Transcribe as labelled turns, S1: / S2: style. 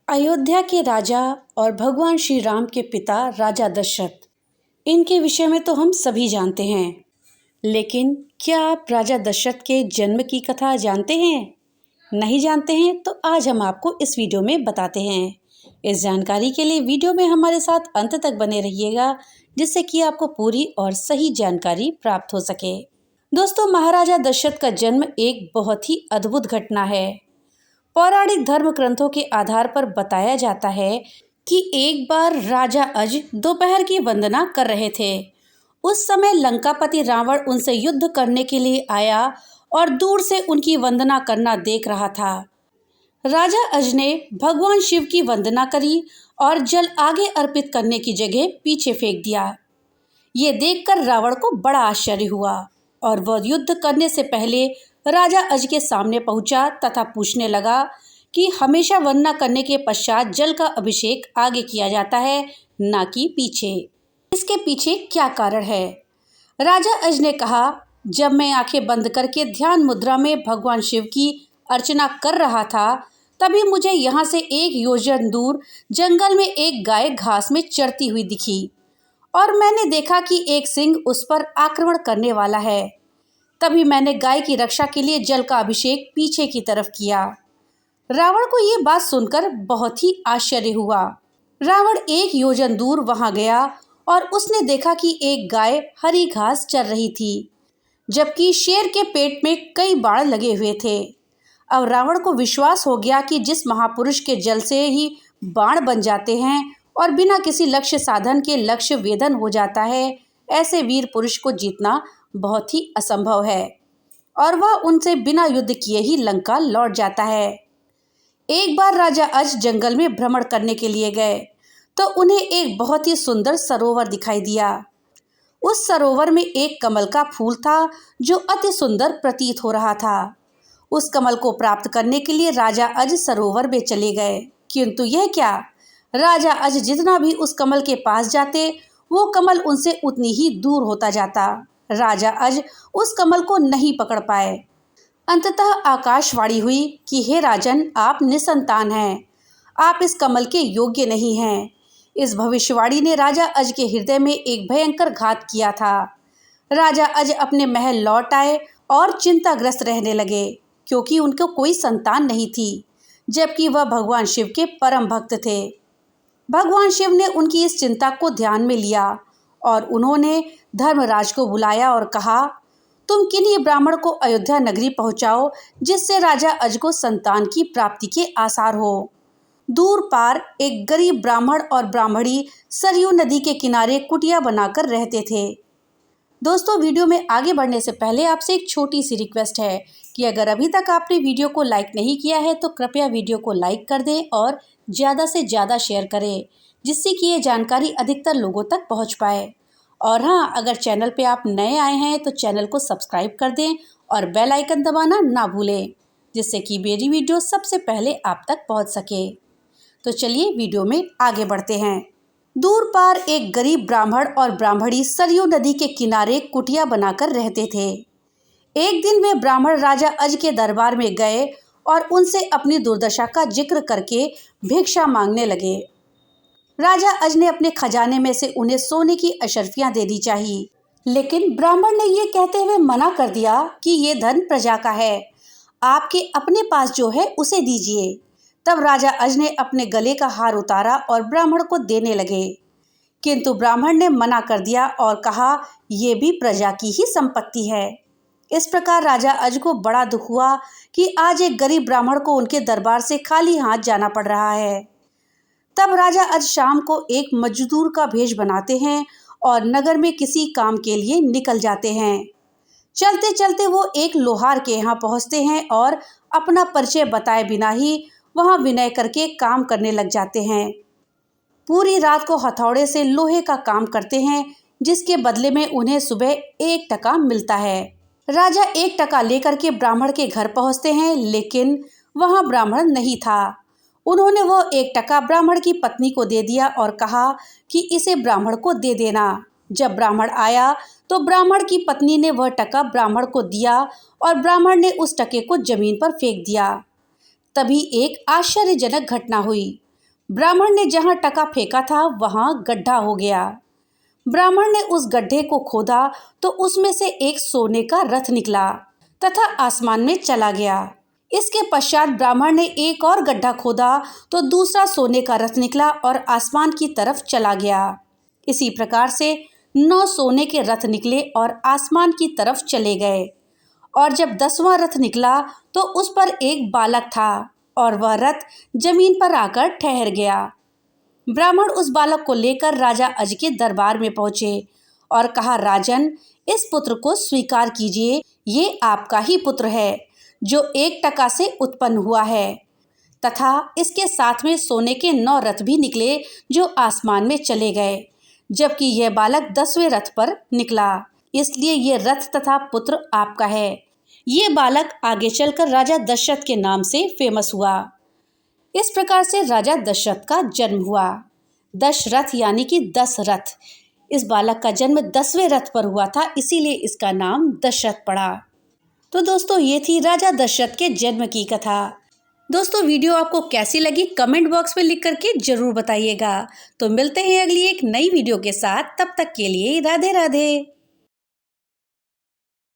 S1: अयोध्या के राजा और भगवान श्री राम के पिता राजा दशरथ, इनके विषय में तो हम सभी जानते हैं। लेकिन क्या आप राजा दशरथ के जन्म की कथा जानते हैं? नहीं जानते हैं तो आज हम आपको इस वीडियो में बताते हैं। इस जानकारी के लिए वीडियो में हमारे साथ अंत तक बने रहिएगा, जिससे कि आपको पूरी और सही जानकारी प्राप्त हो सके। दोस्तों, महाराजा दशरथ का जन्म एक बहुत ही अद्भुत घटना है। पौराणिक धर्म ग्रंथों के आधार पर बताया जाता है कि एक बार राजा अज दोपहर की वंदना कर रहे थे। उस समय लंकापति रावण उनसे युद्ध करने के लिए आया और दूर से उनकी वंदना करना देख रहा था। राजा अज ने भगवान शिव की वंदना करी और जल आगे अर्पित करने की जगह पीछे फेंक दिया। ये देखकर रावण को बड़ा आश्चर्य हुआ और वह युद्ध करने से पहले राजा अज के सामने पहुंचा तथा पूछने लगा कि हमेशा वंदना करने के पश्चात जल का अभिषेक आगे किया जाता है, ना कि पीछे। इसके पीछे क्या कारण है? राजा अज ने कहा, जब मैं आंखें बंद करके ध्यान मुद्रा में भगवान शिव की अर्चना कर रहा था, तभी मुझे यहाँ से एक योजन दूर जंगल में एक गाय घास में चरती हुई दिखी और मैंने देखा कि एक सिंह उस पर आक्रमण करने वाला है। तभी मैंने गाय की रक्षा के लिए जल का अभिषेक पीछे की तरफ किया। रावण को ये बात सुनकर बहुत ही आश्चर्य हुआ। रावण एक योजन दूर वहां गया और उसने देखा कि एक गाय हरी घास चर रही थी, जबकि शेर के पेट में कई बाण लगे हुए थे। अब रावण को विश्वास हो गया कि जिस महापुरुष के जल से ही बाण बन जाते हैं और बिना किसी लक्ष्य साधन के लक्ष्य वेधन हो जाता है, ऐसे वीर पुरुष को जीतना बहुत ही असंभव है और वह उनसे बिना युद्ध किए ही लंका लौट जाता है। एक बार राजा अज जंगल में भ्रमण करने के लिए गए तो उन्हें एक बहुत ही सुंदर सरोवर दिखाई दिया। उस सरोवर में एक कमल का फूल था जो अति सुंदर प्रतीत हो रहा था। उस कमल को प्राप्त करने के लिए राजा अज सरोवर में चले गए, किंतु यह क्या, राजा अज जितना भी उस कमल के पास जाते, वो कमल उनसे उतनी ही दूर होता जाता। राजा अज उस कमल को नहीं पकड़ पाए। अंततः आकाशवाणी हुई कि हे राजन, आप निसंतान हैं, आप इस कमल के योग्य नहीं हैं। इस भविष्यवाणी ने राजा अज के हृदय में एक भयंकर घात किया था। राजा अज अपने महल लौट आए और चिंताग्रस्त रहने लगे, क्योंकि उनको कोई संतान नहीं थी, जबकि वह भगवान शिव के परम भक्त थे। भगवान शिव ने उनकी इस चिंता को ध्यान में लिया और उन्होंने धर्मराज को बुलाया और कहा, तुम किन्हीं ब्राह्मण को अयोध्या नगरी पहुंचाओ, जिससे राजा अज को संतान की प्राप्ति के आसार हो। दूर पार एक गरीब ब्राह्मण और ब्राह्मणी सरयू नदी के किनारे कुटिया बनाकर रहते थे। दोस्तों, वीडियो में आगे बढ़ने से पहले आपसे एक छोटी सी रिक्वेस्ट है कि अगर अभी तक आपने वीडियो को लाइक नहीं किया है तो कृपया वीडियो को लाइक कर दें और ज़्यादा से ज़्यादा शेयर करें, जिससे कि ये जानकारी अधिकतर लोगों तक पहुंच पाए। और हाँ, अगर चैनल पे आप नए आए हैं तो चैनल को सब्सक्राइब कर दें और बेल आइकन दबाना ना भूलें, जिससे कि मेरी वीडियो सबसे पहले आप तक पहुंच सके। तो चलिए वीडियो में आगे बढ़ते हैं। दूर पार एक गरीब ब्राह्मण और ब्राह्मणी सरयू नदी के किनारे कुटिया बनाकर रहते थे। एक दिन वे ब्राह्मण राजा अज के दरबार में गए और उनसे अपनी दुर्दशा का जिक्र करके भिक्षा मांगने लगे। राजा अज ने अपने खजाने में से उन्हें सोने की अशर्फियां दे दी चाहिए, लेकिन ब्राह्मण ने ये कहते हुए मना कर दिया कि ये धन प्रजा का है, आपके अपने पास जो है उसे दीजिए। तब राजा अज ने अपने गले का हार उतारा और ब्राह्मण को देने लगे, किंतु ब्राह्मण ने मना कर दिया और कहा, ये भी प्रजा की ही संपत्ति है। इस प्रकार राजा अज को बड़ा दुख हुआ कि आज एक गरीब ब्राह्मण को उनके दरबार से खाली हाथ जाना पड़ रहा है। तब राजा अज शाम को एक मजदूर का भेष बनाते हैं और नगर में किसी काम के लिए निकल जाते हैं। चलते चलते वो एक लोहार के यहाँ पहुँचते हैं और अपना परिचय बताए बिना ही वहाँ विनय करके काम करने लग जाते हैं। पूरी रात को हथौड़े से लोहे का काम करते हैं, जिसके बदले में उन्हें सुबह 1 टका मिलता है। राजा 1 टका लेकर के ब्राह्मण के घर पहुँचते हैं, लेकिन वहाँ ब्राह्मण नहीं था। उन्होंने वो 1 टका ब्राह्मण की पत्नी को दे दिया और कहा कि इसे ब्राह्मण को दे देना। जब ब्राह्मण आया तो ब्राह्मण की पत्नी ने वह टका ब्राह्मण को दिया और ब्राह्मण ने उस टके को जमीन पर फेंक दिया। तभी एक आश्चर्यजनक घटना हुई। ब्राह्मण ने जहाँ टका फेंका था वहाँ गड्ढा हो गया। ब्राह्मण ने उस गड्ढे को खोदा तो उसमें से एक सोने का रथ निकला तथा आसमान में चला गया। इसके पश्चात ब्राह्मण ने एक और गड्ढा खोदा तो दूसरा सोने का रथ निकला और आसमान की तरफ चला गया। इसी प्रकार से 9 सोने के रथ निकले और आसमान की तरफ चले गए। और जब 10वां रथ निकला तो उस पर एक बालक था और वह रथ जमीन पर आकर ठहर गया। ब्राह्मण उस बालक को लेकर राजा अज के दरबार में पहुंचे और कहा, राजन, इस पुत्र को स्वीकार कीजिए, ये आपका ही पुत्र है जो 1 टका से उत्पन्न हुआ है तथा इसके साथ में सोने के 9 रथ भी निकले जो आसमान में चले गए, जबकि यह बालक 10वें रथ पर निकला, इसलिए ये रथ तथा पुत्र आपका है। ये बालक आगे चलकर राजा दशरथ के नाम से फेमस हुआ। इस प्रकार से राजा दशरथ का जन्म हुआ। दशरथ यानी कि 10 रथ। इस बालक का जन्म 10वें रथ पर हुआ था, इसीलिए इसका नाम दशरथ पड़ा। तो दोस्तों, ये थी राजा दशरथ के जन्म की कथा। दोस्तों, वीडियो आपको कैसी लगी कमेंट बॉक्स में लिख करके जरूर बताइएगा। तो मिलते हैं अगली एक नई वीडियो के साथ, तब तक के लिए राधे राधे।